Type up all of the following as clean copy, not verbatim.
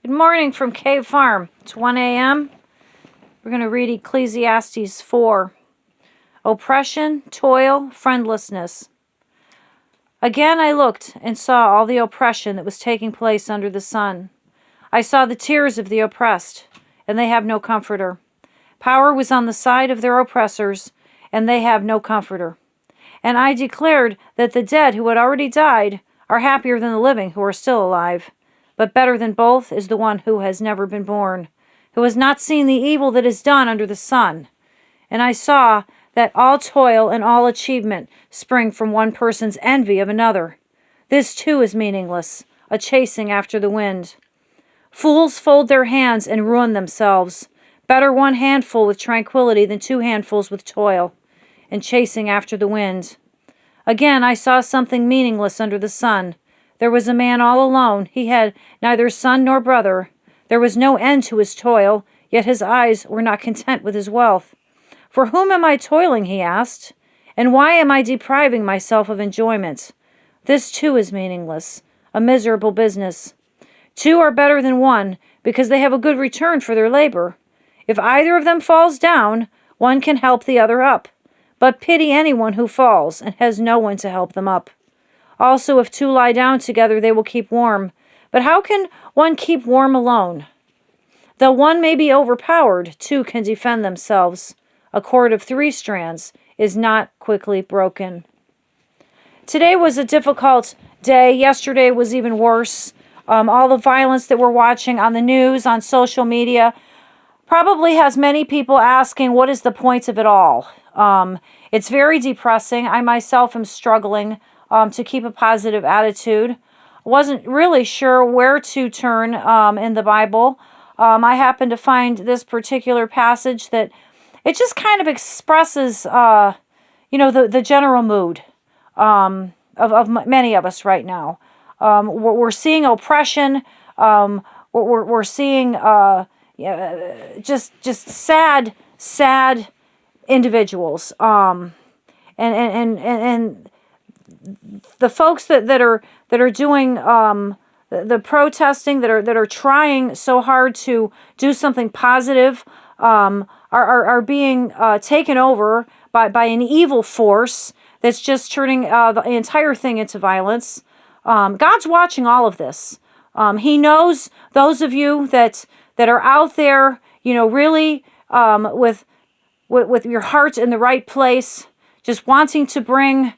Good morning from Cave Farm. It's 1 a.m. We're going to read Ecclesiastes 4. Oppression, toil, friendlessness. Again I looked and saw all the oppression that was taking place under the sun. I saw the tears of the oppressed, and they have no comforter. Power was on the side of their oppressors, and they have no comforter. And I declared that the dead who had already died are happier than the living who are still alive. But better than both is the one who has never been born, who has not seen the evil that is done under the sun. And I saw that all toil and all achievement spring from one person's envy of another. This too is meaningless, a chasing after the wind. Fools fold their hands and ruin themselves. Better one handful with tranquility than two handfuls with toil and chasing after the wind. Again I saw something meaningless under the sun. There was a man all alone. He had neither son nor brother. There was no end to his toil, yet his eyes were not content with his wealth. For whom am I toiling, he asked, and why am I depriving myself of enjoyment? This too is meaningless, a miserable business. Two are better than one, because they have a good return for their labor. If either of them falls down, one can help the other up. But pity anyone who falls and has no one to help them up. Also, if two lie down together, they will keep warm. But how can one keep warm alone? Though one may be overpowered, two can defend themselves. A cord of 3 strands is not quickly broken. Today was a difficult day. Yesterday was even worse. All the violence that we're watching on the news, on social media, probably has many people asking, what is the point of it all? It's very depressing. I myself am struggling to keep a positive attitude. I wasn't really sure where to turn in the Bible. I happened to find this particular passage that it just kind of expresses, the general mood of many of us right now. We're seeing oppression. We're seeing just sad individuals. And the folks that are doing the protesting, that are trying so hard to do something positive, are being taken over by an evil force that's just turning the entire thing into violence. God's watching all of this. He knows those of you that are out there, really with your heart in the right place, just wanting to bring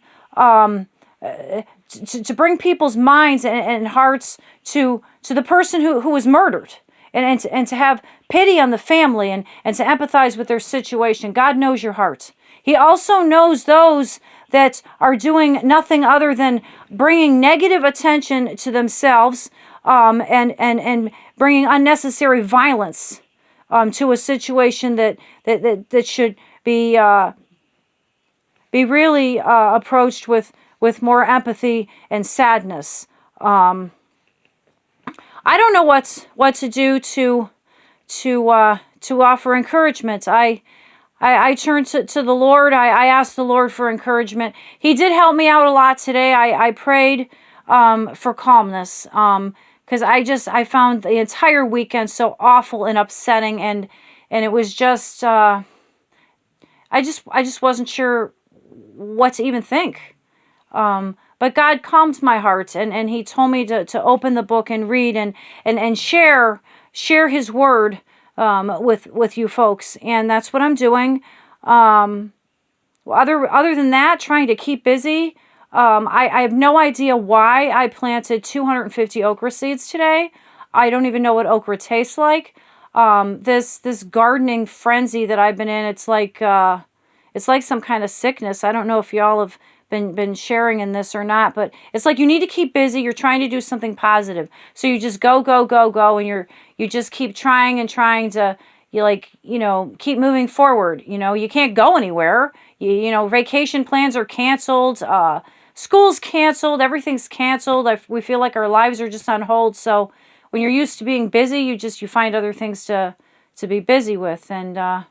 to bring people's minds and hearts to the person who was murdered, and to have pity on the family and to empathize with their situation. God knows your heart. He also knows those that are doing nothing other than bringing negative attention to themselves, and bringing unnecessary violence to a situation that should be really approached with more empathy and sadness. I don't know what to do to offer encouragement. I turned to the Lord. I asked the Lord for encouragement. He did help me out a lot today. I prayed for calmness, because I found the entire weekend so awful and upsetting, and it was just I just wasn't sure what to even think. But God calmed my heart, and He told me to open the book and read and share His word with you folks, and that's what I'm doing. Other than that, trying to keep busy. I have no idea why I planted 250 okra seeds today. I don't even know what okra tastes like. This gardening frenzy that I've been in, it's like some kind of sickness. I don't know if y'all have been sharing in this or not, but it's like you need to keep busy. You're trying to do something positive, so you just go, and you just keep trying to keep moving forward. You can't go anywhere. Vacation plans are canceled. School's canceled. Everything's canceled. We feel like our lives are just on hold. So when you're used to being busy, you find other things to be busy with, and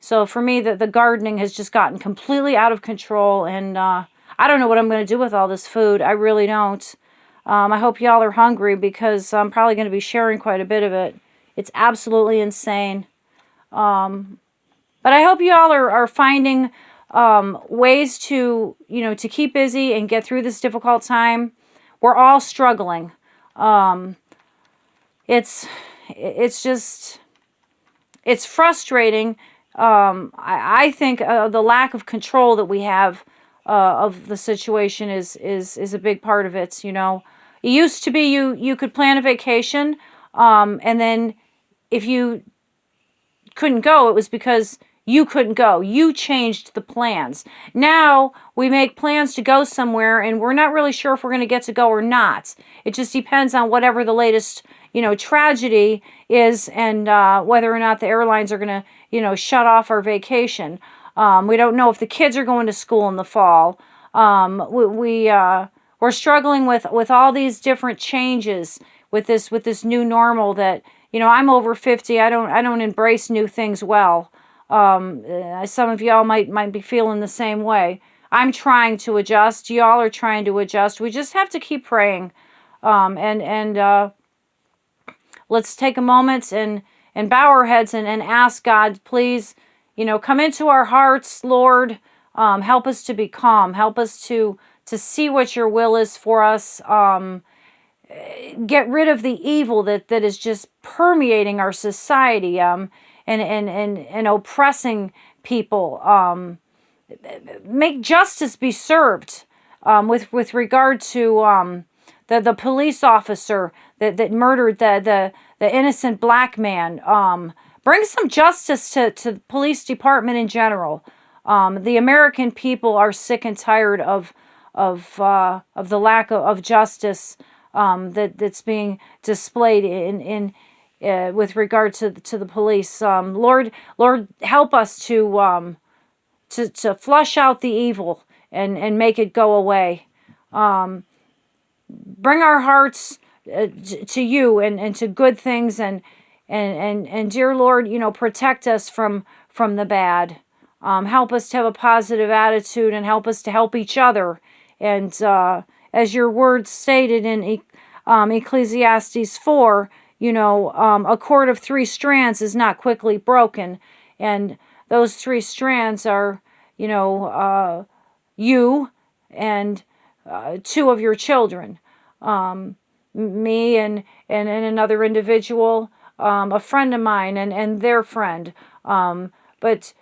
so for me, the gardening has just gotten completely out of control, and I don't know what I'm going to do with all this food. I really don't. I hope y'all are hungry because I'm probably going to be sharing quite a bit of it. It's absolutely insane. But I hope you all are finding ways to, to keep busy and get through this difficult time. We're all struggling. It's just, it's frustrating. I think the lack of control that we have of the situation is a big part of it. It used to be you could plan a vacation, and then if you couldn't go, it was because you couldn't go. You changed the plans. Now we make plans to go somewhere and we're not really sure if we're going to get to go or not. It just depends on whatever the latest, tragedy is, and whether or not the airlines are going to, shut off our vacation. We don't know if the kids are going to school in the fall. We're struggling with all these different changes with this new normal that, I'm over 50. I don't embrace new things well. Some of y'all might be feeling the same way. I'm trying to adjust. Y'all are trying to adjust. We just have to keep praying. And let's take a moment and bow our heads and ask God, please, come into our hearts, Lord. Help us to be calm. Help us to see what your will is for us. Get rid of the evil that is just permeating our society, and oppressing people. Make justice be served, with regard to the police officer that murdered the innocent black man. Bring some justice to the police department in general. The American people are sick and tired of the lack of justice that's being displayed in with regard to the police. Lord, help us to flush out the evil and make it go away. Bring our hearts to you and to good things, and dear Lord, protect us from the bad. Help us to have a positive attitude and help us to help each other. And as your word stated in Ecclesiastes 4, a cord of 3 strands is not quickly broken. And those 3 strands are, you and 2 of your children. Me and another individual, a friend of mine and their friend. But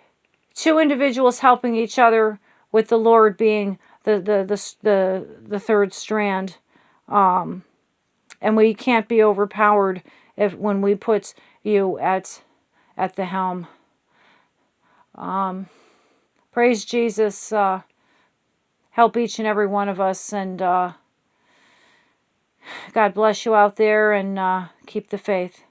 2 individuals helping each other, with the Lord being the third strand. And we can't be overpowered when we put you at the helm. Praise Jesus. Help each and every one of us, and God bless you out there, and keep the faith.